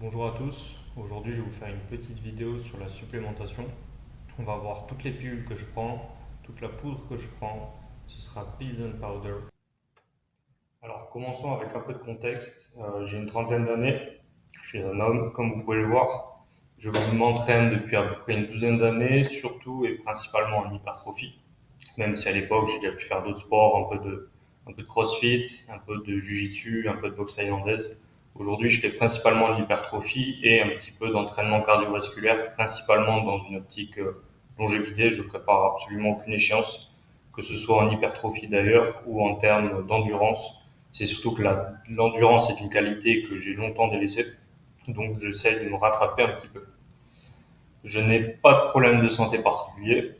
Bonjour à tous, aujourd'hui je vais vous faire une petite vidéo sur la supplémentation. On va voir toutes les pilules que je prends, toute la poudre que je prends, ce sera Pills and Powder. Alors commençons avec un peu de contexte. J'ai une trentaine d'années, je suis un homme comme vous pouvez le voir. Je m'entraîne depuis à peu près une douzaine d'années, surtout et principalement en hypertrophie. Même si à l'époque j'ai déjà pu faire d'autres sports, un peu de crossfit, un peu de jiu-jitsu, un peu de boxe thaïlandaise. Aujourd'hui, je fais principalement de l'hypertrophie et un petit peu d'entraînement cardiovasculaire, principalement dans une optique longévité. Je prépare absolument aucune échéance, que ce soit en hypertrophie d'ailleurs ou en termes d'endurance. C'est surtout que l'endurance est une qualité que j'ai longtemps délaissée, donc j'essaie de me rattraper un petit peu. Je n'ai pas de problème de santé particulier.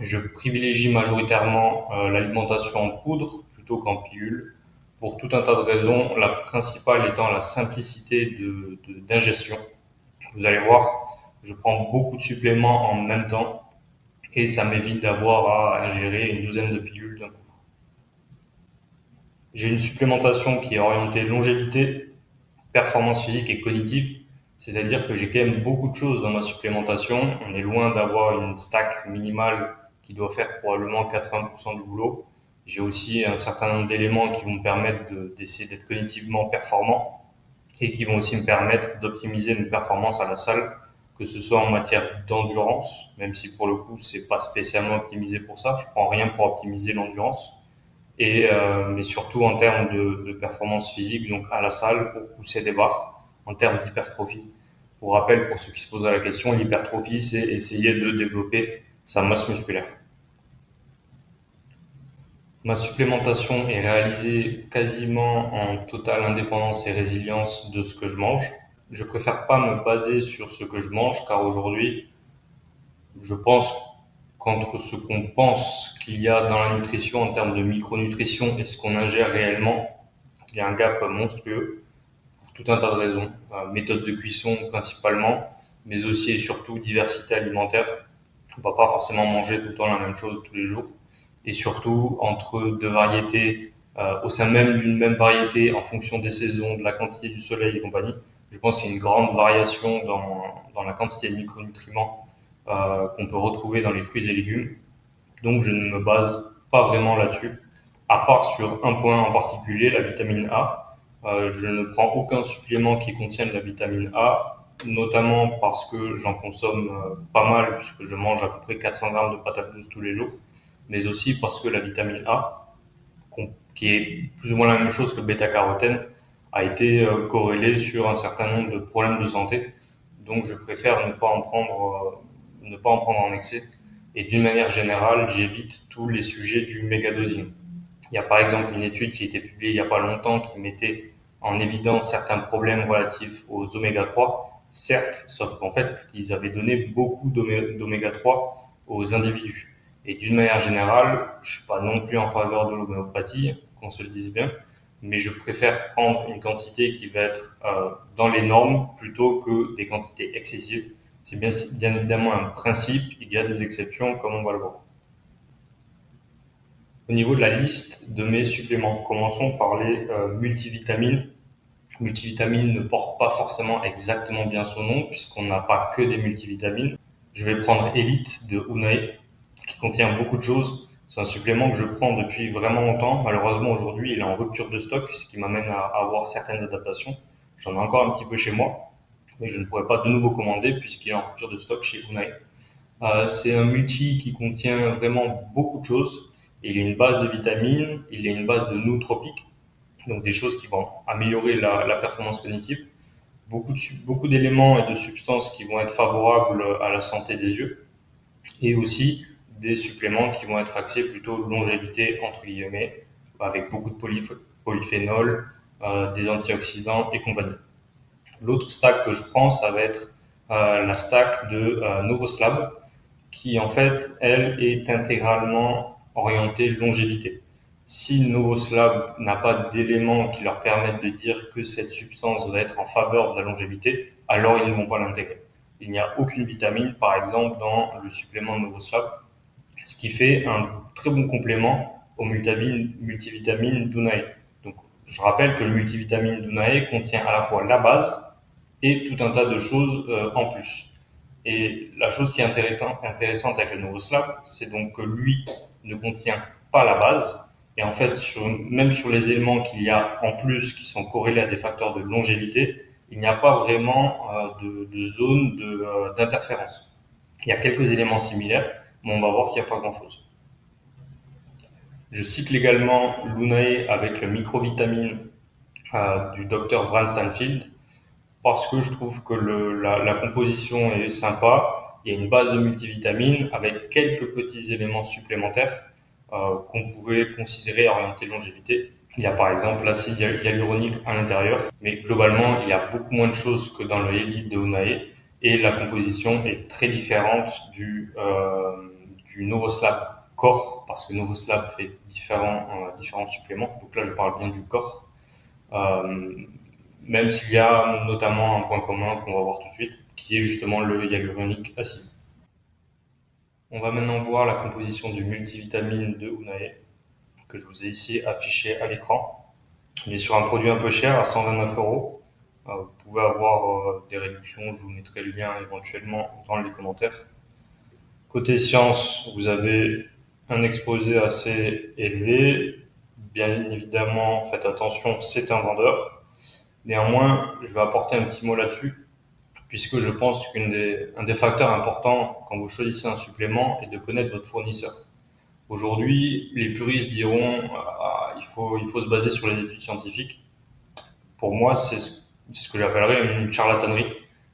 Je privilégie majoritairement l'alimentation en poudre plutôt qu'en pilule pour tout un tas de raisons. La principale étant la simplicité d'ingestion. Vous allez voir, je prends beaucoup de suppléments en même temps et ça m'évite d'avoir à ingérer une douzaine de pilules d'un coup. J'ai une supplémentation qui est orientée longévité, performance physique et cognitive. C'est-à-dire que j'ai quand même beaucoup de choses dans ma supplémentation. On est loin d'avoir une stack minimale qui doit faire probablement 80% du boulot. J'ai aussi un certain nombre d'éléments qui vont me permettre d'essayer d'être cognitivement performant et qui vont aussi me permettre d'optimiser mes performances à la salle, que ce soit en matière d'endurance, même si pour le coup c'est pas spécialement optimisé pour ça. Je prends rien pour optimiser l'endurance mais surtout en termes de performance physique, donc à la salle pour pousser des barres, en termes d'hypertrophie. Pour rappel, pour ceux qui se posent la question, l'hypertrophie, c'est essayer de développer sa masse musculaire. Ma supplémentation est réalisée quasiment en totale indépendance et résilience de ce que je mange. Je préfère pas me baser sur ce que je mange car aujourd'hui, je pense qu'entre ce qu'on pense qu'il y a dans la nutrition en termes de micronutrition et ce qu'on ingère réellement, il y a un gap monstrueux pour tout un tas de raisons. Méthode de cuisson principalement, mais aussi et surtout diversité alimentaire. On ne va pas forcément manger tout le temps la même chose tous les jours. Et surtout entre deux variétés, au sein même d'une même variété, en fonction des saisons, de la quantité du soleil et compagnie, je pense qu'il y a une grande variation dans la quantité de micronutriments qu'on peut retrouver dans les fruits et légumes. Donc je ne me base pas vraiment là-dessus, à part sur un point en particulier, la vitamine A. Je ne prends aucun supplément qui contienne la vitamine A, notamment parce que j'en consomme pas mal, puisque je mange à peu près 400 grammes de patates douces tous les jours, mais aussi parce que la vitamine A, qui est plus ou moins la même chose que le bêta-carotène, a été corrélée sur un certain nombre de problèmes de santé. Donc je préfère ne pas en prendre en excès. Et d'une manière générale, j'évite tous les sujets du mégadosing. Il y a par exemple une étude qui a été publiée il n'y a pas longtemps qui mettait en évidence certains problèmes relatifs aux oméga 3. Certes, sauf qu'en fait, ils avaient donné beaucoup d'oméga 3 aux individus. Et d'une manière générale, je suis pas non plus en faveur de l'homéopathie, qu'on se le dise bien, mais je préfère prendre une quantité qui va être dans les normes plutôt que des quantités excessives. C'est bien évidemment un principe, il y a des exceptions comme on va le voir. Au niveau de la liste de mes suppléments, commençons par les multivitamines. Multivitamines ne porte pas forcément exactement bien son nom puisqu'on n'a pas que des multivitamines. Je vais prendre Elite de Unai qui contient beaucoup de choses. C'est un supplément que je prends depuis vraiment longtemps. Malheureusement aujourd'hui il est en rupture de stock, ce qui m'amène à avoir certaines adaptations. J'en ai encore un petit peu chez moi, mais je ne pourrais pas de nouveau commander puisqu'il est en rupture de stock chez Unai. C'est un multi qui contient vraiment beaucoup de choses. Il y a une base de vitamines, il y a une base de nootropiques, donc des choses qui vont améliorer la performance cognitive. Beaucoup d'éléments et de substances qui vont être favorables à la santé des yeux. Et aussi des suppléments qui vont être axés plutôt longévité, entre guillemets, avec beaucoup de polyphénol, des antioxydants et compagnie. L'autre stack que je prends, ça va être la stack de Novoslab, qui en fait, elle, est intégralement orientée longévité. Si Novoslab n'a pas d'éléments qui leur permettent de dire que cette substance va être en faveur de la longévité, alors ils ne vont pas l'intégrer. Il n'y a aucune vitamine, par exemple, dans le supplément Novoslab, ce qui fait un très bon complément au multivitamine d'Unae. Donc, je rappelle que le multivitamine d'Unae contient à la fois la base et tout un tas de choses en plus. Et la chose qui est intéressante avec le Novoslav, c'est donc que lui ne contient pas la base. Et en fait, même sur les éléments qu'il y a en plus qui sont corrélés à des facteurs de longévité, il n'y a pas vraiment de zone d'interférence. Il y a quelques éléments similaires, mais on va voir qu'il n'y a pas grand-chose. Je cycle également l'Unae avec le microvitamine du docteur Brand Stanfield parce que je trouve que la composition est sympa. Il y a une base de multivitamines avec quelques petits éléments supplémentaires qu'on pourrait considérer orientés longévité. Il y a par exemple l'acide hyaluronique à l'intérieur, mais globalement, il y a beaucoup moins de choses que dans le Elite de Unae et la composition est très différente du Novoslav Core parce que Novoslav fait différents suppléments. Donc là, je parle bien du corps. Euh, Même s'il y a notamment un point commun qu'on va voir tout de suite, qui est justement le hyaluronique acide. On va maintenant voir la composition du multivitamine de Unae, que je vous ai ici affiché à l'écran. Il est sur un produit un peu cher, à 129 euros. Vous pouvez avoir des réductions, je vous mettrai le lien éventuellement dans les commentaires. Côté science, vous avez un exposé assez élevé. Bien évidemment, faites attention, c'est un vendeur. Néanmoins, je vais apporter un petit mot là-dessus, puisque je pense qu'un des facteurs importants quand vous choisissez un supplément est de connaître votre fournisseur. Aujourd'hui, les puristes diront il faut se baser sur les études scientifiques. Pour moi, c'est ce que j'appellerais une charlatanerie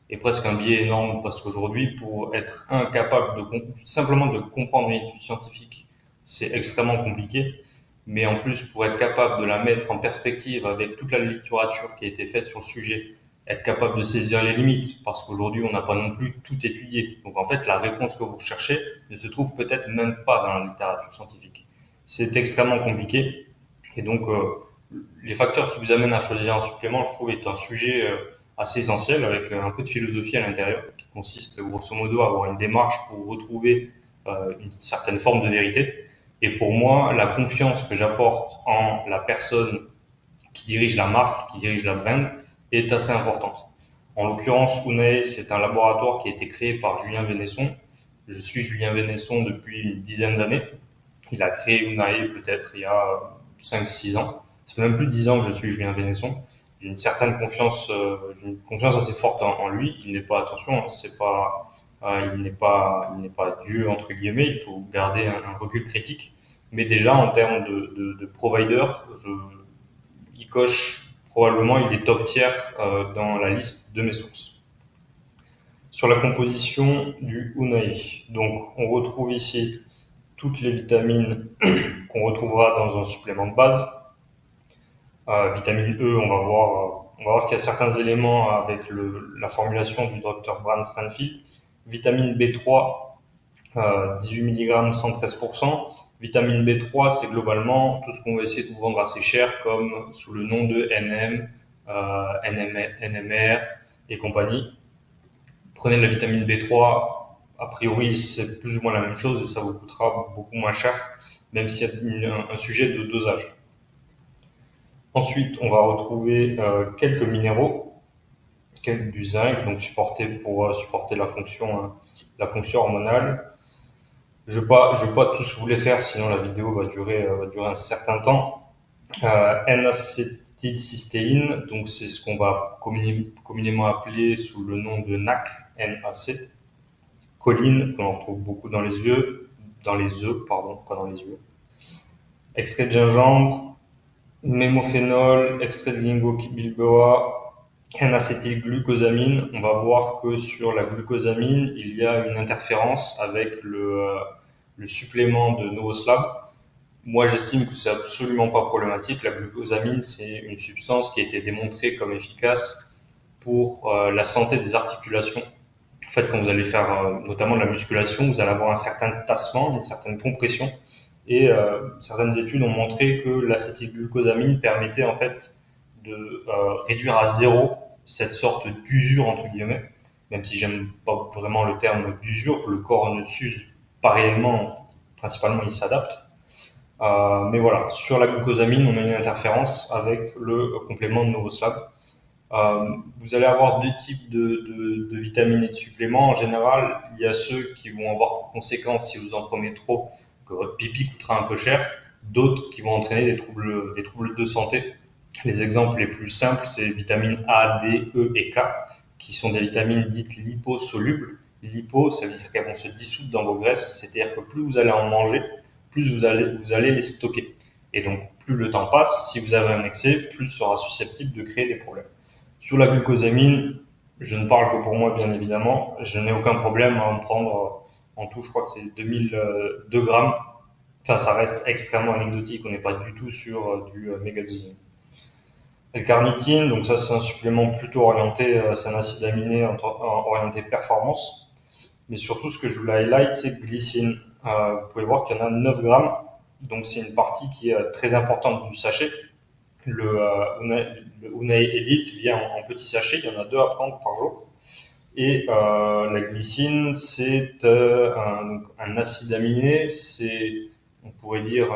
et presque un biais énorme parce qu'aujourd'hui, pour être incapable simplement de comprendre une étude scientifique, c'est extrêmement compliqué. Mais en plus, pour être capable de la mettre en perspective avec toute la littérature qui a été faite sur le sujet, être capable de saisir les limites, parce qu'aujourd'hui, on n'a pas non plus tout étudié. Donc en fait, la réponse que vous recherchez ne se trouve peut-être même pas dans la littérature scientifique. C'est extrêmement compliqué. Et donc, les facteurs qui vous amènent à choisir un supplément, je trouve, est un sujet assez essentiel, avec un peu de philosophie à l'intérieur, qui consiste grosso modo à avoir une démarche pour retrouver une certaine forme de vérité. Et pour moi, la confiance que j'apporte en la personne qui dirige la marque, qui dirige la brand, est assez importante. En l'occurrence, Unae, c'est un laboratoire qui a été créé par Julien Vénesson. Je suis Julien Vénesson depuis une dizaine d'années. Il a créé Unae peut-être il y a 5-6 ans. Ça fait même plus de 10 ans que je suis Julien Vénesson. J'ai une certaine confiance, j'ai une confiance assez forte en lui. Il n'est pas, attention, c'est pas, il n'est pas Dieu entre guillemets. Il faut garder un recul critique. Mais déjà en termes de provider, il coche probablement, il est top tier dans la liste de mes sources. Sur la composition du Unae, donc on retrouve ici toutes les vitamines qu'on retrouvera dans un supplément de base. Vitamine E, on va voir qu'il y a certains éléments avec la formulation du Dr Brand Stanfield. Vitamine B3, 18 mg, 113%. Vitamine B3, c'est globalement tout ce qu'on va essayer de vous vendre assez cher, comme sous le nom de NM, NMR et compagnie. Prenez de la vitamine B3, a priori c'est plus ou moins la même chose et ça vous coûtera beaucoup moins cher, même s'il y a un sujet de dosage. Ensuite, on va retrouver quelques minéraux, du zinc, donc pour supporter la fonction hormonale. Je vais pas tous vous les faire, sinon la vidéo va durer un certain temps. N-acétylcystéine, donc c'est ce qu'on va communément appeler sous le nom de NAC, NAC. Choline, qu'on en retrouve beaucoup dans les œufs, pas dans les yeux. Extrait de gingembre, mémophénol, extrait de ginkgo biloba, N-acétylglucosamine. On va voir que sur la glucosamine, il y a une interférence avec le supplément de Novoslav. Moi, j'estime que c'est absolument pas problématique. La glucosamine, c'est une substance qui a été démontrée comme efficace pour la santé des articulations. En fait, quand vous allez faire notamment de la musculation, vous allez avoir un certain tassement, une certaine compression. Et certaines études ont montré que l'acétylglucosamine permettait en fait de réduire à zéro cette sorte d'usure entre guillemets. Même si j'aime pas vraiment le terme d'usure, le corps ne s'use pas réellement, principalement il s'adapte. Mais voilà, sur la glucosamine, on a une interférence avec le complément de Novoslav. Vous allez avoir deux types de vitamines et de suppléments. En général, il y a ceux qui vont avoir pour conséquence, si vous en prenez trop, que votre pipi coûtera un peu cher. D'autres qui vont entraîner des troubles de santé. Les exemples les plus simples, c'est les vitamines A, D, E et K, qui sont des vitamines dites liposolubles. Lipo, ça veut dire qu'elles vont se dissoudre dans vos graisses, c'est-à-dire que plus vous allez en manger, plus vous allez les stocker. Et donc, plus le temps passe, si vous avez un excès, plus sera susceptible de créer des problèmes. Sur la glucosamine, je ne parle que pour moi, bien évidemment. Je n'ai aucun problème à en prendre en tout, je crois que c'est 2002 grammes. Enfin, ça reste extrêmement anecdotique, on n'est pas du tout sur du méga dosing. L-carnitine, donc ça c'est un supplément plutôt orienté, c'est un acide aminé orienté performance. Mais surtout, ce que je voulais highlight, c'est glycine. Vous pouvez voir qu'il y en a 9 grammes, donc c'est une partie qui est très importante du sachet. Le Unai Elite vient en petits sachets, il y en a 2 à prendre par jour. Et la glycine, c'est un acide aminé, c'est, on pourrait dire,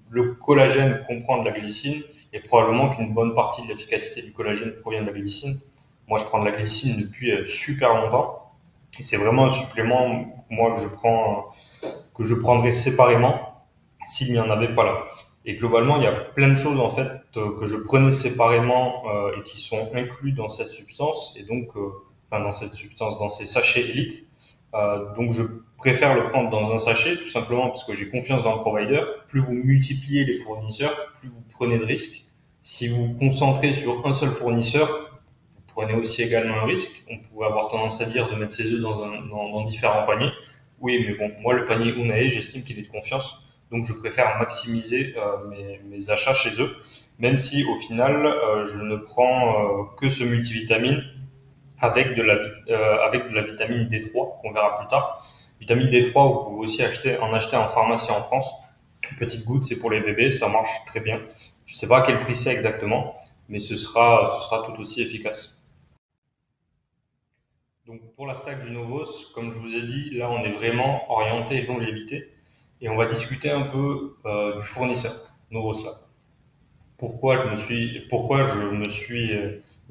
le collagène comprend de la glycine, et probablement qu'une bonne partie de l'efficacité du collagène provient de la glycine. Moi, je prends de la glycine depuis super longtemps, et c'est vraiment un supplément, moi, que je prendrais séparément s'il n'y en avait pas là. Et globalement, il y a plein de choses en fait que je prenais séparément et qui sont inclus dans cette substance et donc enfin dans cette substance, dans ces sachets Elite. Donc je préfère le prendre dans un sachet tout simplement parce que j'ai confiance dans le provider. Plus vous multipliez les fournisseurs, plus vous prenez de risques. Si vous vous concentrez sur un seul fournisseur, vous prenez aussi également un risque. On pourrait avoir tendance à dire de mettre ses œufs dans différents paniers. Oui, mais bon, moi le panier Unae, j'estime qu'il est de confiance. Donc je préfère maximiser mes achats chez eux, même si au final je ne prends que ce multivitamine avec de la vitamine D3 qu'on verra plus tard. Vitamine D3, vous pouvez aussi en acheter en pharmacie en France. Une petite goutte, c'est pour les bébés, ça marche très bien. Je ne sais pas à quel prix c'est exactement, mais ce sera tout aussi efficace. Donc pour la stack du Novos, comme je vous ai dit, là on est vraiment orienté longévité et on va discuter un peu du fournisseur Novos là. Pourquoi je me suis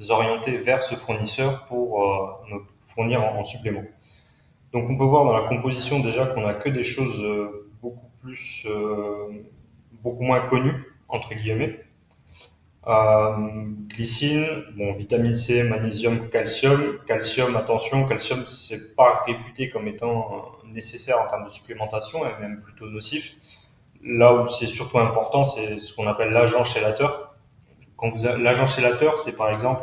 orienté vers ce fournisseur pour me fournir en supplément. Donc on peut voir dans la composition déjà qu'on a que des choses beaucoup moins connues entre guillemets. Glycine, bon, vitamine C, magnésium, calcium. Calcium, attention, calcium, c'est pas réputé comme étant nécessaire en termes de supplémentation, et même plutôt nocif. Là où c'est surtout important, c'est ce qu'on appelle l'agent chélateur. L'agent chélateur, c'est par exemple,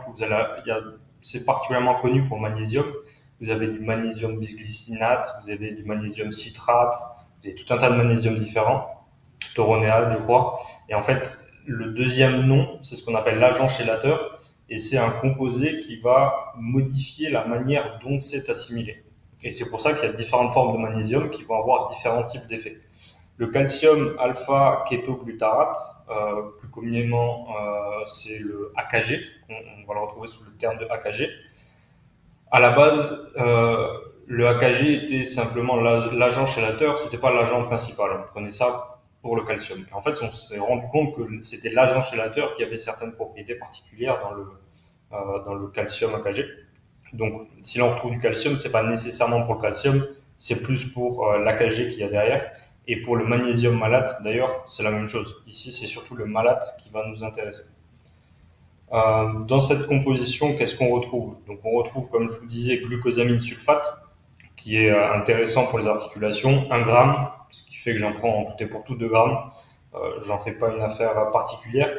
c'est particulièrement connu pour le magnésium. Vous avez du magnésium bisglycinate, vous avez du magnésium citrate, vous avez tout un tas de magnésiums différents, tauronéate, je crois. Et en fait, le deuxième nom, c'est ce qu'on appelle l'agent chélateur, et c'est un composé qui va modifier la manière dont c'est assimilé. Et c'est pour ça qu'il y a différentes formes de magnésium qui vont avoir différents types d'effets. Le calcium alpha-kétoglutarate, plus communément, c'est le AKG, on va le retrouver sous le terme de AKG. À la base, le AKG était simplement l'agent chélateur, c'était pas l'agent principal. On prenait ça pour le calcium. Et en fait, on s'est rendu compte que c'était l'agent chélateur qui avait certaines propriétés particulières dans le calcium AKG. Donc, si l'on retrouve du calcium, c'est pas nécessairement pour le calcium, c'est plus pour l'AKG qu'il y a derrière. Et pour le magnésium malate, d'ailleurs, c'est la même chose. Ici, c'est surtout le malate qui va nous intéresser. Dans cette composition, qu'est-ce qu'on retrouve? Donc, on retrouve, comme je vous disais, glucosamine sulfate, qui est intéressant pour les articulations, 1 gramme, ce qui fait que j'en prends en tout et pour tout 2 grammes. J'en fais pas une affaire particulière.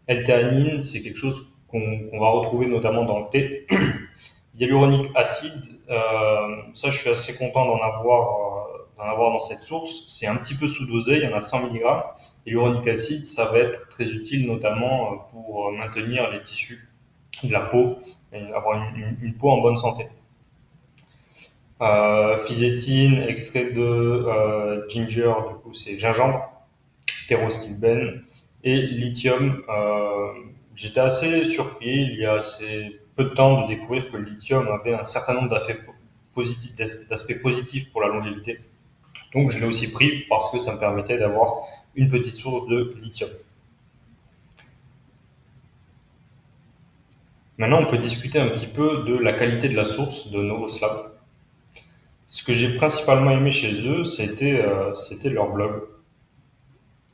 L-théanine, c'est quelque chose qu'on va retrouver notamment dans le thé. Hyaluronique acide, ça je suis assez content d'en avoir dans cette source. C'est un petit peu sous-dosé, il y en a 100 mg. Hyaluronique acide, ça va être très utile notamment pour maintenir les tissus de la peau et avoir une peau en bonne santé. Physétine, extrait de ginger, du coup c'est gingembre, thérostilbène et lithium. J'étais assez surpris il y a assez peu de temps de découvrir que le lithium avait un certain nombre d'aspects positifs pour la longévité. Donc je l'ai aussi pris parce que ça me permettait d'avoir une petite source de lithium. Maintenant, on peut discuter un petit peu de la qualité de la source de Novoslav. Ce que j'ai principalement aimé chez eux, c'était leur blog.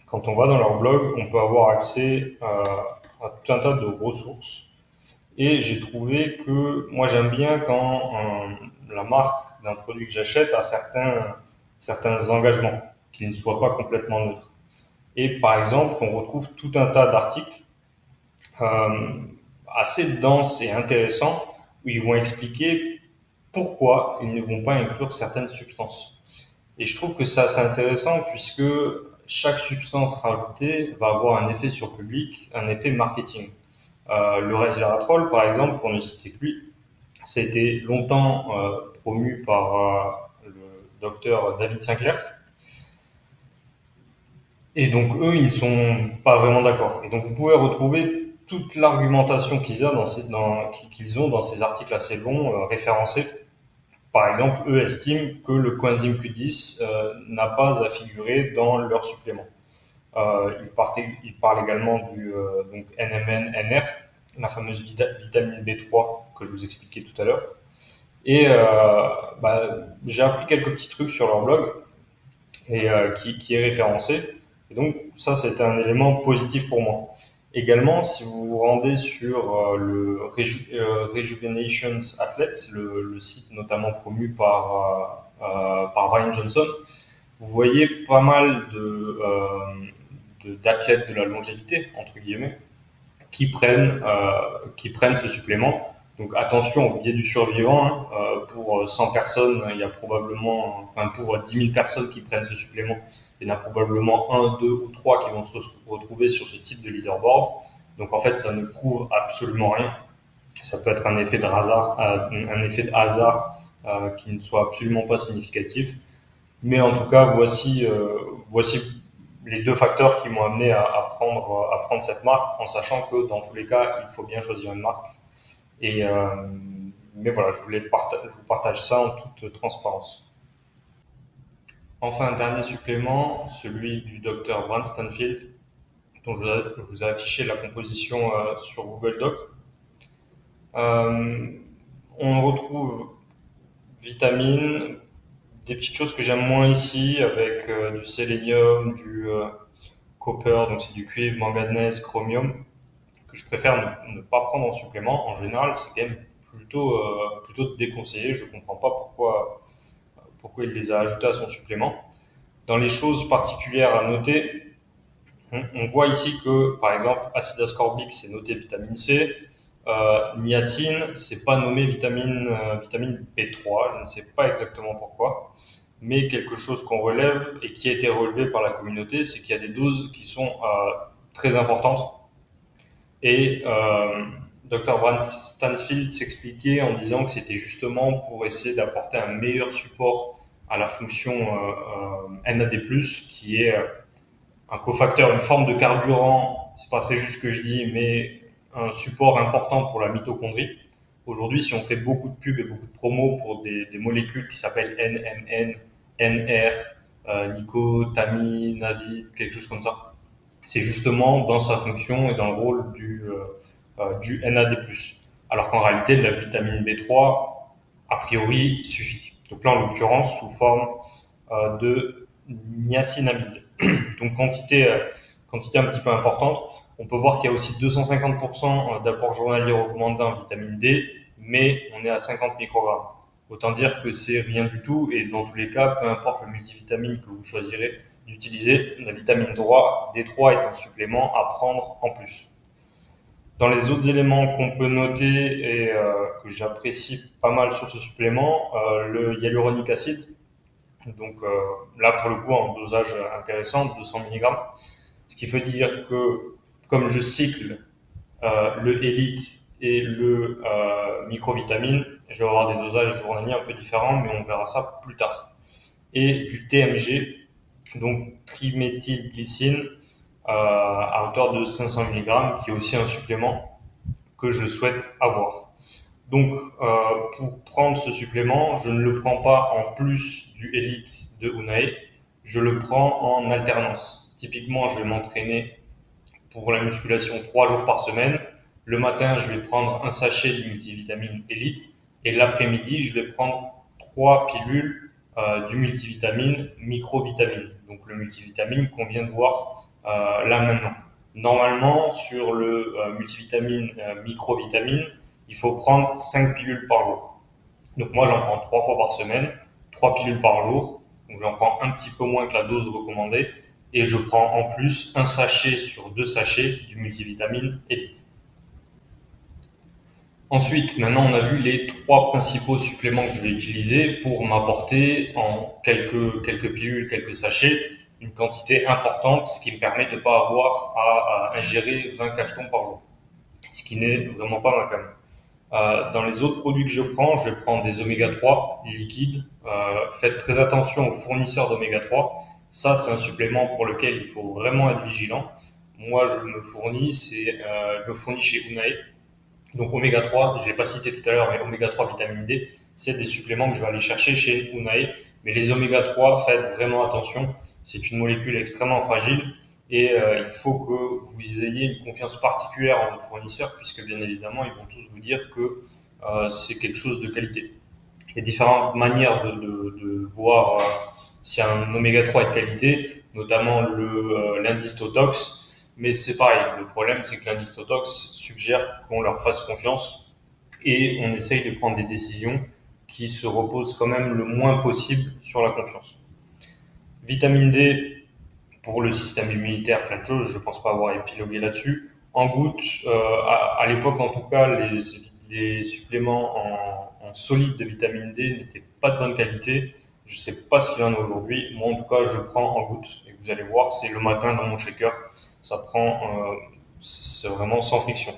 Quand on va dans leur blog, on peut avoir accès à tout un tas de ressources. Et j'ai trouvé que moi j'aime bien quand la marque d'un produit que j'achète a certains engagements qui ne soient pas complètement neutres. Et par exemple, on retrouve tout un tas d'articles euh, assez denses et intéressants où ils vont expliquer pourquoi ils ne vont pas inclure certaines substances. Et je trouve que c'est assez intéressant puisque chaque substance rajoutée va avoir un effet sur le public, un effet marketing. Le resveratrol, par exemple, pour ne citer que lui, ça a été longtemps promu par le docteur David Sinclair. Et donc, eux, ils ne sont pas vraiment d'accord. Et donc, vous pouvez retrouver toute l'argumentation qu'ils ont dans ces articles assez longs référencés. Par exemple, eux estiment que le coenzyme Q10 n'a pas à figurer dans leur supplément. Ils parlent également du donc NMN-NR, la fameuse vitamine B3 que je vous expliquais tout à l'heure. Et j'ai appris quelques petits trucs sur leur blog et qui est référencé. Et donc ça, c'était un élément positif pour moi. Également, si vous vous rendez sur Rejuvenations Athletes, le site notamment promu par Ryan Johnson, vous voyez pas mal d'athlètes de la longévité, entre guillemets, qui prennent ce supplément. Donc attention au biais du survivant, hein. Pour 100 personnes, il y a probablement, enfin pour 10 000 personnes qui prennent ce supplément, il y en a probablement un, deux ou trois qui vont se retrouver sur ce type de leaderboard. Donc en fait, ça ne prouve absolument rien. Ça peut être un effet de hasard qui ne soit absolument pas significatif. Mais en tout cas, voici les deux facteurs qui m'ont amené à prendre cette marque, en sachant que dans tous les cas, il faut bien choisir une marque. Et, mais voilà, je vous partage ça en toute transparence. Enfin, un dernier supplément, celui du docteur Brand Stanfield, dont je vous ai affiché la composition sur Google Doc. Euh, on retrouve vitamines, des petites choses que j'aime moins ici, avec du sélénium, du copper, donc c'est du cuivre, manganèse, chromium, que je préfère ne pas prendre en supplément. En général, c'est quand même plutôt déconseillé. Je ne comprends pas pourquoi il les a ajoutés à son supplément. Dans les choses particulières à noter, on voit ici que, par exemple, acide ascorbique, c'est noté vitamine C. Niacine, c'est pas nommé vitamine B3. Je ne sais pas exactement pourquoi. Mais quelque chose qu'on relève et qui a été relevé par la communauté, c'est qu'il y a des doses qui sont très importantes. Et Dr. Brand Stanfield s'expliquait en disant que c'était justement pour essayer d'apporter un meilleur support à la fonction NAD+, qui est un cofacteur, une forme de carburant, c'est pas très juste ce que je dis, mais un support important pour la mitochondrie. Aujourd'hui, si on fait beaucoup de pubs et beaucoup de promos pour des molécules qui s'appellent NMN, NR, nicotaminadine, quelque chose comme ça, c'est justement dans sa fonction et dans le rôle du NAD+. Alors qu'en réalité, la vitamine B3, a priori, suffit. Donc là, en l'occurrence, sous forme de niacinamide. Donc quantité un petit peu importante. On peut voir qu'il y a aussi 250% d'apport journalier recommandé en vitamine D, mais on est à 50 microgrammes. Autant dire que c'est rien du tout, et dans tous les cas, peu importe le multivitamine que vous choisirez d'utiliser, la vitamine D3 est un supplément à prendre en plus. Dans les autres éléments qu'on peut noter et que j'apprécie pas mal sur ce supplément, le hyaluronique acide. Donc là, pour le coup, en dosage intéressant, 200 mg. Ce qui veut dire que, comme je cycle le Elite et le microvitamine, je vais avoir des dosages journaliers un peu différents, mais on verra ça plus tard. Et du TMG, donc triméthylglycine, à hauteur de 500 mg, qui est aussi un supplément que je souhaite avoir. Donc, pour prendre ce supplément, je ne le prends pas en plus du Elite de Unai, je le prends en alternance. Typiquement, je vais m'entraîner pour la musculation 3 jours par semaine. Le matin, je vais prendre un sachet du multivitamine Elite et l'après-midi, je vais prendre 3 pilules du multivitamine microvitamine. Donc le multivitamine qu'on vient de voir là maintenant. Normalement, sur le multivitamine microvitamine, il faut prendre 5 pilules par jour. Donc moi, j'en prends 3 fois par semaine, 3 pilules par jour. Donc j'en prends un petit peu moins que la dose recommandée. Et je prends en plus un sachet sur 2 sachets du multivitamine Elite. Ensuite, maintenant, on a vu les 3 principaux suppléments que je vais utiliser pour m'apporter en quelques pilules, quelques sachets, une quantité importante, ce qui me permet de ne pas avoir à ingérer 20 cachetons par jour, ce qui n'est vraiment pas ma cam. Dans les autres produits que je vais prendre des oméga 3 liquides. Faites très attention aux fournisseurs d'oméga 3. Ça, c'est un supplément pour lequel il faut vraiment être vigilant. Moi, je me fournis chez Unae. Donc oméga 3, je ne l'ai pas cité tout à l'heure, mais oméga 3 vitamine D, c'est des suppléments que je vais aller chercher chez Unae. Mais les oméga 3, faites vraiment attention. C'est une molécule extrêmement fragile et il faut que vous ayez une confiance particulière en vos fournisseurs puisque bien évidemment, ils vont tous vous dire que c'est quelque chose de qualité. Il y a différentes manières de voir si un oméga 3 est de qualité, notamment l'indice Totox. Mais c'est pareil, le problème c'est que l'indice Totox suggère qu'on leur fasse confiance et on essaye de prendre des décisions qui se reposent quand même le moins possible sur la confiance. Vitamine D pour le système immunitaire, plein de choses, je ne pense pas avoir épilogué là-dessus. En gouttes, à l'époque en tout cas, les suppléments en solide de vitamine D n'étaient pas de bonne qualité. Je ne sais pas ce qu'il y en a aujourd'hui. Moi en tout cas, je prends en gouttes et vous allez voir, c'est le matin dans mon shaker. Ça prend, c'est vraiment sans friction.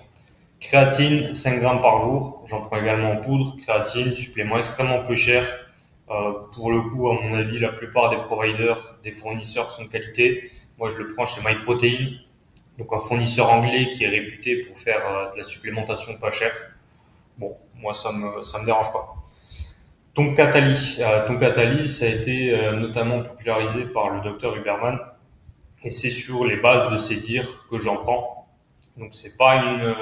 Créatine, 5 grammes par jour. J'en prends également en poudre. Créatine, supplément extrêmement peu cher. Pour le coup, à mon avis, la plupart des providers, des fournisseurs sont de qualité. Moi, je le prends chez MyProtein, donc un fournisseur anglais qui est réputé pour faire de la supplémentation pas chère. Bon, moi, ça me dérange pas. Tonkatali, ça a été notamment popularisé par le docteur Huberman et c'est sur les bases de ces dires que j'en prends. Donc c'est pas une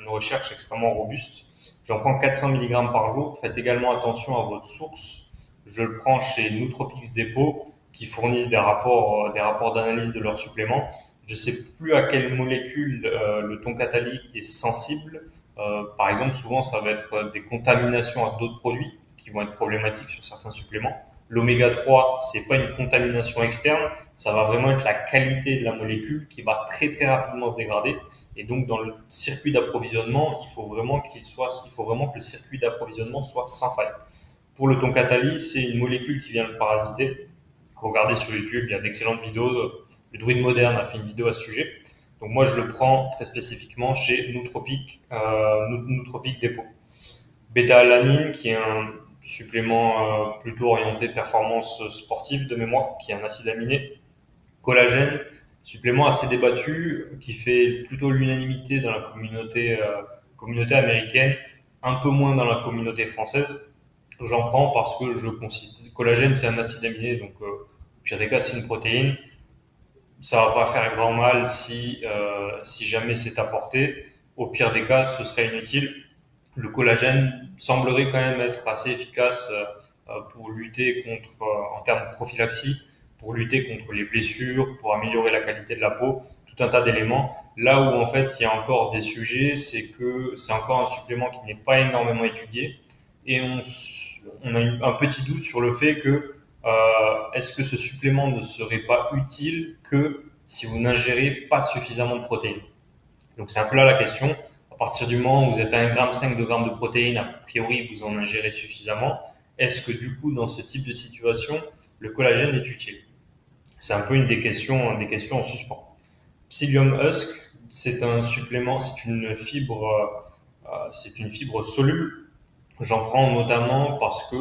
recherche extrêmement robuste. J'en prends 400 mg par jour. Faites également attention à votre source. Je le prends chez Nootropics Depot qui fournissent des rapports d'analyse de leurs suppléments. Je ne sais plus à quelle molécule le Tonkatali est sensible. Par exemple, souvent ça va être des contaminations à d'autres produits qui vont être problématiques sur certains suppléments. L'oméga 3, c'est pas une contamination externe, ça va vraiment être la qualité de la molécule qui va très très rapidement se dégrader. Et donc dans le circuit d'approvisionnement, il faut vraiment que le circuit d'approvisionnement soit sans faille. Pour le Tonkatali, c'est une molécule qui vient le parasiter. Regardez sur YouTube, il y a d'excellentes vidéos. Le druide moderne a fait une vidéo à ce sujet. Donc moi je le prends très spécifiquement chez Nootropic Depot. Bêta-alanine, qui est un supplément plutôt orienté performance sportive de mémoire, qui est un acide aminé. Collagène, supplément assez débattu, qui fait plutôt l'unanimité dans la communauté américaine, un peu moins dans la communauté française. J'en prends parce que je considère collagène, c'est un acide aminé, donc au pire des cas, c'est une protéine. Ça va pas faire grand mal si jamais c'est apporté. Au pire des cas, ce serait inutile. Le collagène semblerait quand même être assez efficace pour lutter en termes de prophylaxie, pour lutter contre les blessures, pour améliorer la qualité de la peau, tout un tas d'éléments. Là où en fait il y a encore des sujets, c'est que c'est encore un supplément qui n'est pas énormément étudié et on a un petit doute sur le fait que est-ce que ce supplément ne serait pas utile que si vous n'ingérez pas suffisamment de protéines. Donc c'est un peu là la question. À partir du moment où vous êtes à 1,5 g, 2 g de protéines, a priori vous en ingérez suffisamment. Est-ce que du coup dans ce type de situation, le collagène est utile? C'est un peu une des questions en suspens. Psyllium husk, c'est un supplément, c'est une fibre soluble. J'en prends notamment parce que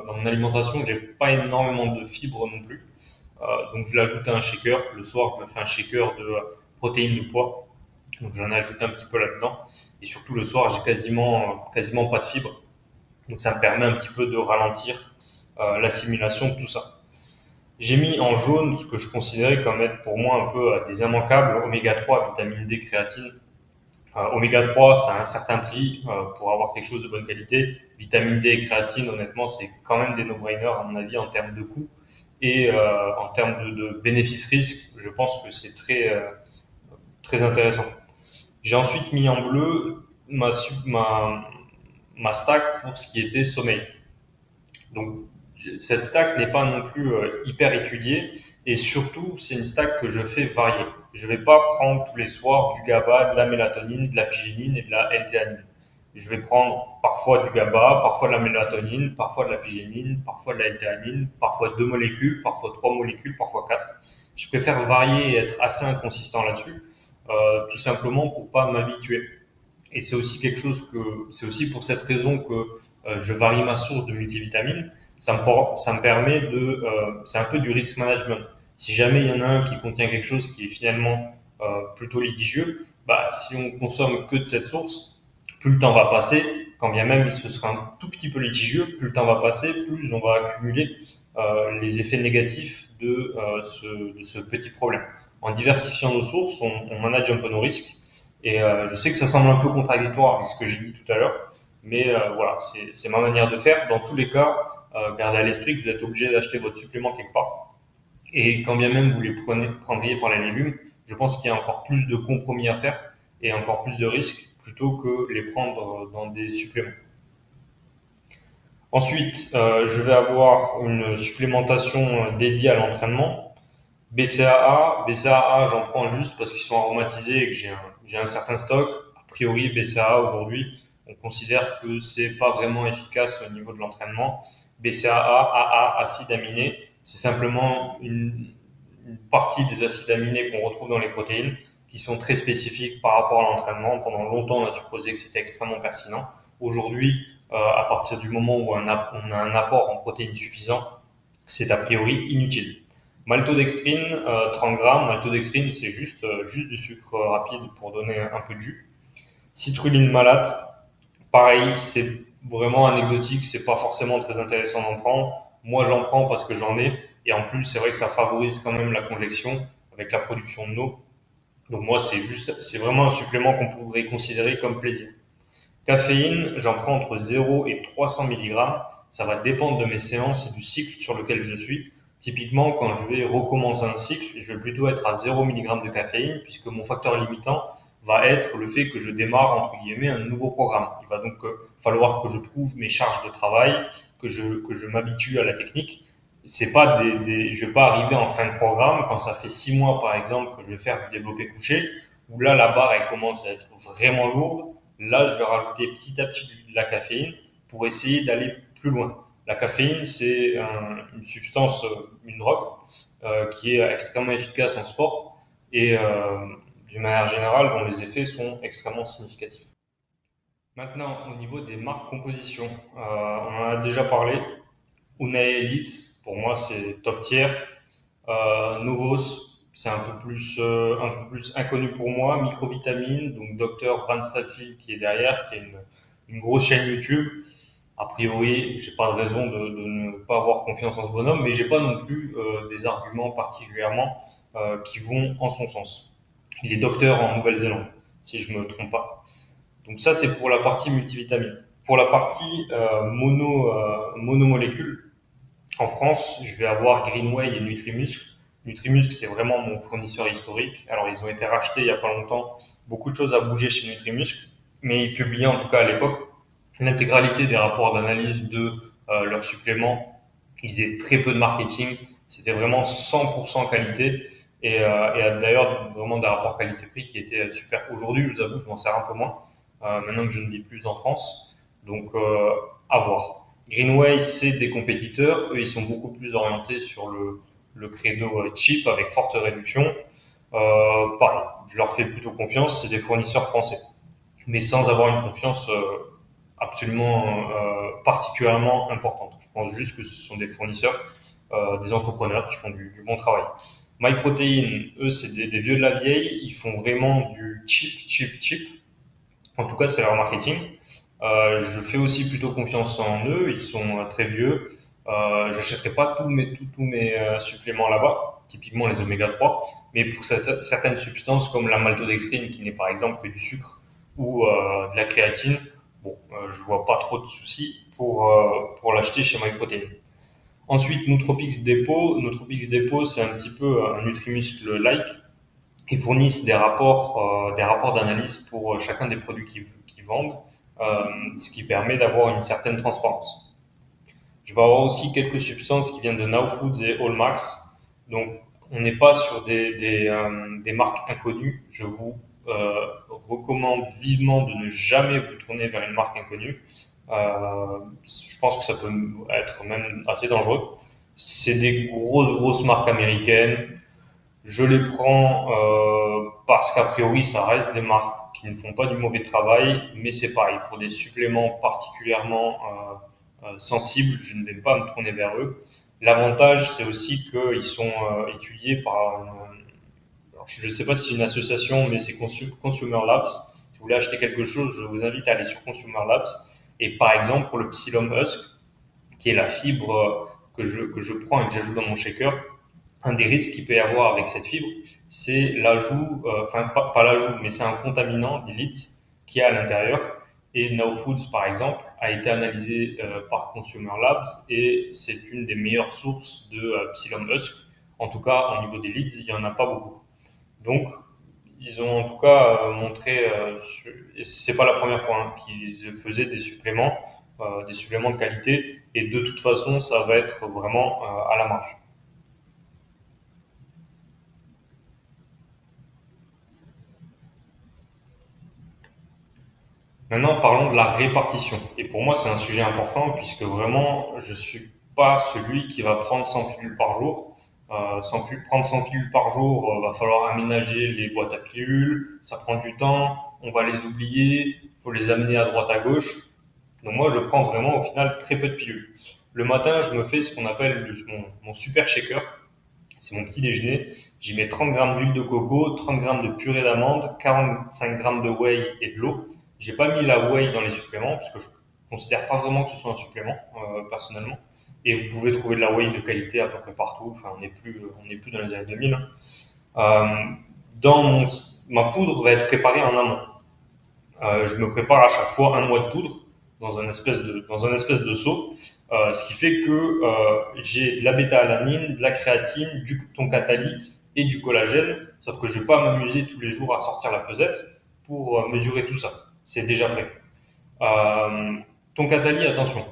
dans mon alimentation, j'ai pas énormément de fibres non plus. Donc je l'ajoute à un shaker. Le soir, je me fais un shaker de protéines de pois. Donc j'en ai ajouté un petit peu là-dedans. Et surtout le soir, j'ai quasiment pas de fibres. Donc ça me permet un petit peu de ralentir l'assimilation de tout ça. J'ai mis en jaune ce que je considérais comme être pour moi un peu des immanquables, oméga 3, vitamine D, créatine. Oméga 3, ça a un certain prix pour avoir quelque chose de bonne qualité. Vitamine D et créatine, honnêtement, c'est quand même des no-brainers à mon avis en termes de coût. Et en termes de bénéfice-risque, je pense que c'est très intéressant. J'ai ensuite mis en bleu ma stack pour ce qui était sommeil. Donc, cette stack n'est pas non plus hyper étudiée et surtout, c'est une stack que je fais varier. Je ne vais pas prendre tous les soirs du GABA, de la mélatonine, de la pygénine et de la L-théanine. Je vais prendre parfois du GABA, parfois de la mélatonine, parfois de la pygénine, parfois de la L-théanine, parfois 2 molécules, parfois 3 molécules, parfois 4. Je préfère varier et être assez inconsistant là-dessus, tout simplement pour pas m'habituer. Et c'est aussi c'est aussi pour cette raison que je varie ma source de multivitamines. Ça me permet c'est un peu du risk management. Si jamais il y en a un qui contient quelque chose qui est finalement plutôt litigieux, bah, si on consomme que de cette source, plus le temps va passer, quand bien même ce sera un tout petit peu litigieux, plus le temps va passer, plus on va accumuler les effets négatifs de ce petit problème. En diversifiant nos sources, on manage un peu nos risques et je sais que ça semble un peu contradictoire avec ce que j'ai dit tout à l'heure, mais voilà, c'est ma manière de faire. Dans tous les cas, gardez à l'esprit que vous êtes obligé d'acheter votre supplément quelque part. Et quand bien même vous les prendriez par les légumes, je pense qu'il y a encore plus de compromis à faire et encore plus de risques plutôt que les prendre dans des suppléments. Ensuite, je vais avoir une supplémentation dédiée à l'entraînement. BCAA, j'en prends juste parce qu'ils sont aromatisés et que j'ai un certain stock. A priori, BCAA aujourd'hui, on considère que c'est pas vraiment efficace au niveau de l'entraînement. BCAA, AA, acide aminé, c'est simplement une partie des acides aminés qu'on retrouve dans les protéines qui sont très spécifiques par rapport à l'entraînement. Pendant longtemps, on a supposé que c'était extrêmement pertinent. Aujourd'hui, à partir du moment où on a un apport en protéines suffisant, c'est a priori inutile. Maltodextrine, 30 grammes. Maltodextrine, c'est juste du sucre rapide pour donner un peu de jus. Citrulline malate, pareil, c'est vraiment anecdotique, c'est pas forcément très intéressant d'en prendre. Moi, j'en prends parce que j'en ai. Et en plus, c'est vrai que ça favorise quand même la conjection avec la production de eau. Donc moi, c'est vraiment un supplément qu'on pourrait considérer comme plaisir. Caféine, j'en prends entre 0 et 300 milligrammes. Ça va dépendre de mes séances et du cycle sur lequel je suis. Typiquement, quand je vais recommencer un cycle, je vais plutôt être à 0 mg de caféine puisque mon facteur limitant va être le fait que je démarre, entre guillemets, un nouveau programme. Il va donc falloir que je trouve mes charges de travail, que je m'habitue à la technique. C'est pas je vais pas arriver en fin de programme quand ça fait 6 mois, par exemple, que je vais faire du développé couché, où là, la barre, elle commence à être vraiment lourde. Là, je vais rajouter petit à petit de la caféine pour essayer d'aller plus loin. La caféine, c'est une substance, une drogue, qui est extrêmement efficace en sport et d'une manière générale, dont les effets sont extrêmement significatifs. Maintenant, au niveau des marques composition, on en a déjà parlé. Unae Elite, pour moi, c'est top tier. Novos, c'est un peu plus inconnu pour moi. Microvitamine, donc Dr. Van Statfield qui est derrière, qui est une grosse chaîne YouTube. A priori, j'ai pas de raison de ne pas avoir confiance en ce bonhomme, mais j'ai pas non plus des arguments particulièrement qui vont en son sens. Il est docteur en Nouvelle-Zélande, si je me trompe pas. Donc ça, c'est pour la partie multivitamine. Pour la partie monomolécule, en France, je vais avoir Greenway et Nutrimuscle. Nutrimuscle, c'est vraiment mon fournisseur historique. Alors, ils ont été rachetés il y a pas longtemps. Beaucoup de choses à bouger chez Nutrimuscle, mais ils publiaient en tout cas à l'époque l'intégralité des rapports d'analyse de leurs suppléments. Ils faisaient très peu de marketing. C'était vraiment 100% qualité. Et d'ailleurs, vraiment des rapports qualité-prix qui étaient super. Aujourd'hui, je vous avoue, je m'en sers un peu moins. Maintenant que je ne vis plus en France. Donc, à voir. Greenway, c'est des compétiteurs. Eux, ils sont beaucoup plus orientés sur le credo cheap avec forte réduction. Pareil, je leur fais plutôt confiance. C'est des fournisseurs français, mais sans avoir une confiance absolument particulièrement importante. Je pense juste que ce sont des fournisseurs, des entrepreneurs qui font du bon travail. MyProtein, eux, c'est des vieux de la vieille. Ils font vraiment du cheap, cheap, cheap. En tout cas, c'est leur marketing. Je fais aussi plutôt confiance en eux. Ils sont très vieux. J'achèterai pas tous mes suppléments là-bas, typiquement les oméga 3, mais pour certaines substances comme la maltodextrine, qui n'est par exemple que du sucre, ou de la créatine, bon, je vois pas trop de soucis pour l'acheter chez MyProtein. Ensuite, Nootropics Depot, c'est un petit peu un Nutrimuscle-like. Ils fournissent des rapports d'analyse pour chacun des produits qu'ils vendent, euh, ce qui permet d'avoir une certaine transparence. Je vais avoir aussi quelques substances qui viennent de Now Foods et Allmax. Donc, on n'est pas sur des marques inconnues. Je vous recommande vivement de ne jamais vous tourner vers une marque inconnue. Je pense que ça peut être même assez dangereux. C'est des grosses marques américaines. Je les prends parce qu'a priori, ça reste des marques qui ne font pas du mauvais travail, mais c'est pareil. Pour des suppléments particulièrement sensibles, je ne vais pas me tourner vers eux. L'avantage, c'est aussi qu'ils sont étudiés par alors, je ne sais pas si c'est une association, mais c'est Consumer Labs. Si vous voulez acheter quelque chose, je vous invite à aller sur Consumer Labs. Et par exemple, pour le Psyllium Husk, qui est la fibre que je prends et que j'ajoute dans mon shaker, un des risques qu'il peut y avoir avec cette fibre, c'est l'ajout, enfin pas l'ajout, mais c'est un contaminant, l'élite, qui est à l'intérieur. Et Now Foods, par exemple, a été analysé par Consumer Labs et c'est une des meilleures sources de Psyllium Husk. En tout cas, au niveau des leads, il n'y en a pas beaucoup. Donc, ils ont en tout cas montré, et c'est pas la première fois qu'ils faisaient des suppléments de qualité, et de toute façon, ça va être vraiment à la marge. Maintenant, parlons de la répartition. Et pour moi, c'est un sujet important puisque vraiment, je suis pas celui qui va prendre 100 pilules par jour. Prendre 100 pilules par jour, va falloir aménager les boîtes à pilules, ça prend du temps, on va les oublier, faut les amener à droite à gauche. Donc moi, je prends vraiment au final très peu de pilules. Le matin, je me fais ce qu'on appelle mon super shaker. C'est mon petit déjeuner. J'y mets 30 grammes d'huile de coco, 30 grammes de purée d'amande, 45 grammes de whey et de l'eau. J'ai pas mis la whey dans les suppléments parce que je considère pas vraiment que ce soit un supplément personnellement. Et vous pouvez trouver de la whey de qualité à peu près partout. Enfin, on n'est plus dans les années 2000. Euh, dans mon, Ma poudre va être préparée en amont. Je me prépare à chaque fois un noix de poudre dans un espèce de seau, ce qui fait que j'ai de la bêta-alanine, de la créatine, du toncatali et du collagène, sauf que je vais pas m'amuser tous les jours à sortir la pesette pour mesurer tout ça. C'est déjà prêt. Euh, Toncatali, attention.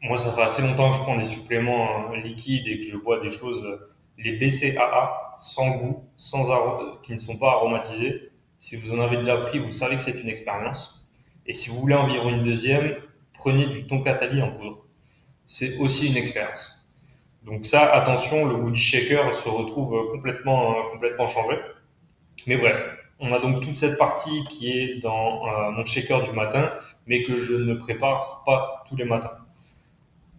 Moi, ça fait assez longtemps que je prends des suppléments liquides et que je bois des choses, les BCAA, sans goût, qui ne sont pas aromatisés. Si vous en avez déjà pris, vous savez que c'est une expérience. Et si vous voulez en vivre une deuxième, prenez du Toncatali en poudre. C'est aussi une expérience. Donc ça, attention, le goût du shaker se retrouve complètement changé. Mais bref, on a donc toute cette partie qui est dans mon shaker du matin, mais que je ne prépare pas tous les matins.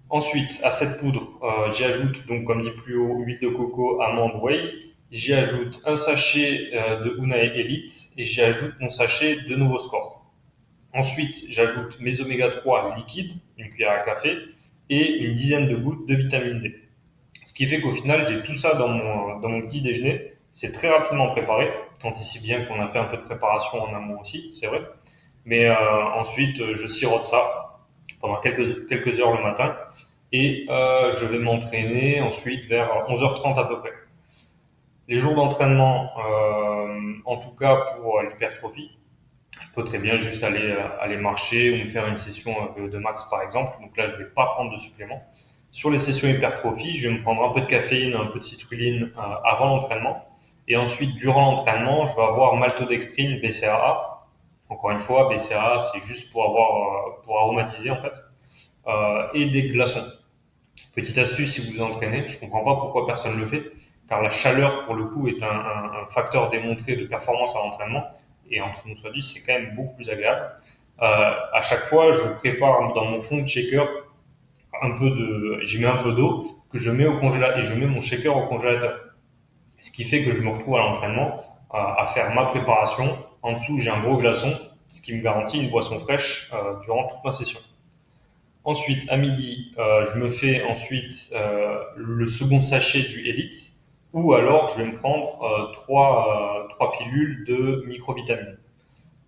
Ensuite, à cette poudre, j'y ajoute, donc comme dit plus haut, huile de coco, amande, whey. J'y ajoute un sachet de Unai Elite et j'y ajoute mon sachet de Novoscore. Ensuite, j'ajoute mes oméga 3 liquides, une cuillère à café, et une dizaine de gouttes de vitamine D. Ce qui fait qu'au final, j'ai tout ça dans mon petit déjeuner. C'est très rapidement préparé, tant ici bien qu'on a fait un peu de préparation en amont aussi, c'est vrai. Mais ensuite, je sirote ça pendant quelques heures le matin et je vais m'entraîner ensuite vers 11h30 à peu près. Les jours d'entraînement, en tout cas pour l'hypertrophie, je peux très bien juste aller marcher ou me faire une session de max par exemple. Donc là, je ne vais pas prendre de supplément. Sur les sessions hypertrophie, je vais me prendre un peu de caféine, un peu de citrulline avant l'entraînement. Et ensuite, durant l'entraînement, je vais avoir maltodextrine, BCAA. Encore une fois, BCAA, c'est juste pour aromatiser en fait. Et des glaçons. Petite astuce si vous vous entraînez, je ne comprends pas pourquoi personne ne le fait, car la chaleur pour le coup est un facteur démontré de performance à l'entraînement, et entre nous soit dit, c'est quand même beaucoup plus agréable. À chaque fois, je prépare dans mon fond de shaker j'y mets un peu d'eau que je mets au congélateur et je mets mon shaker au congélateur. Ce qui fait que je me retrouve à l'entraînement à faire ma préparation. En dessous, j'ai un gros glaçon, ce qui me garantit une boisson fraîche durant toute ma session. Ensuite, à midi, je me fais ensuite le second sachet du Elite, ou alors je vais me prendre trois pilules de microvitamines.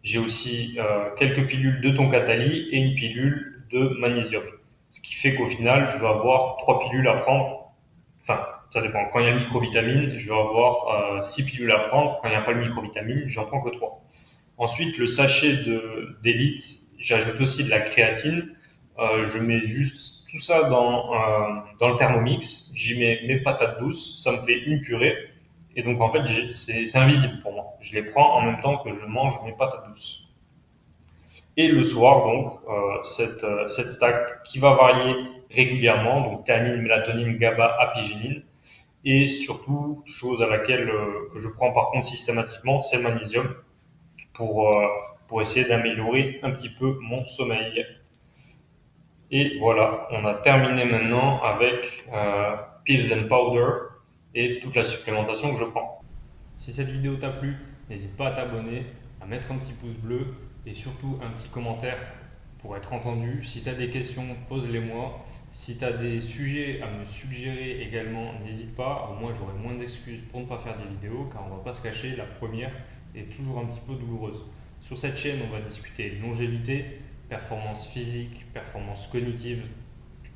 J'ai aussi quelques pilules de Toncatali et une pilule de magnésium. Ce qui fait qu'au final, je vais avoir 3 pilules à prendre. Enfin, ça dépend. Quand il y a le microvitamine, je vais avoir 6 pilules à prendre. Quand il n'y a pas le microvitamine, j'en prends que 3. Ensuite, le sachet d'élite, j'ajoute aussi de la créatine. Je mets juste tout ça dans le Thermomix. J'y mets mes patates douces. Ça me fait une purée. Et donc, en fait, c'est invisible pour moi. Je les prends en même temps que je mange mes patates douces. Et le soir, donc, cette stack qui va varier régulièrement, donc théanine, mélatonine, GABA, apigénine. Et surtout, chose à laquelle que je prends par contre systématiquement, c'est le magnésium pour, euh, pour essayer d'améliorer un petit peu mon sommeil. Et voilà, on a terminé maintenant avec Pills and Powder et toute la supplémentation que je prends. Si cette vidéo t'a plu, n'hésite pas à t'abonner, à mettre un petit pouce bleu et surtout un petit commentaire pour être entendu. Si tu as des questions, pose-les-moi. Si tu as des sujets à me suggérer également, n'hésite pas. Au moins, j'aurai moins d'excuses pour ne pas faire des vidéos car on ne va pas se cacher, la première est toujours un petit peu douloureuse. Sur cette chaîne, on va discuter longévité, performance physique, performance cognitive,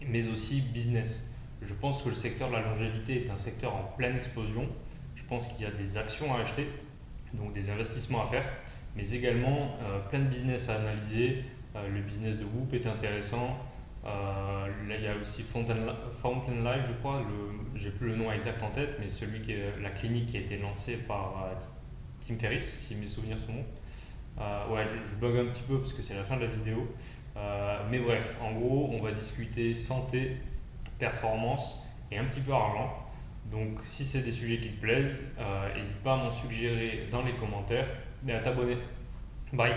mais aussi business. Je pense que le secteur de la longévité est un secteur en pleine explosion. Je pense qu'il y a des actions à acheter, donc des investissements à faire, mais également plein de business à analyser. Le business de Whoop est intéressant. Là, il y a aussi Fountain Life, je crois. J'ai plus le nom exact en tête, mais la clinique qui a été lancée par Tim Ferriss, si mes souvenirs sont bons. Ouais, je bug un petit peu parce que c'est la fin de la vidéo. Mais bref, en gros, on va discuter santé, performance et un petit peu argent. Donc, si c'est des sujets qui te plaisent, n'hésite pas à m'en suggérer dans les commentaires et à t'abonner. Bye!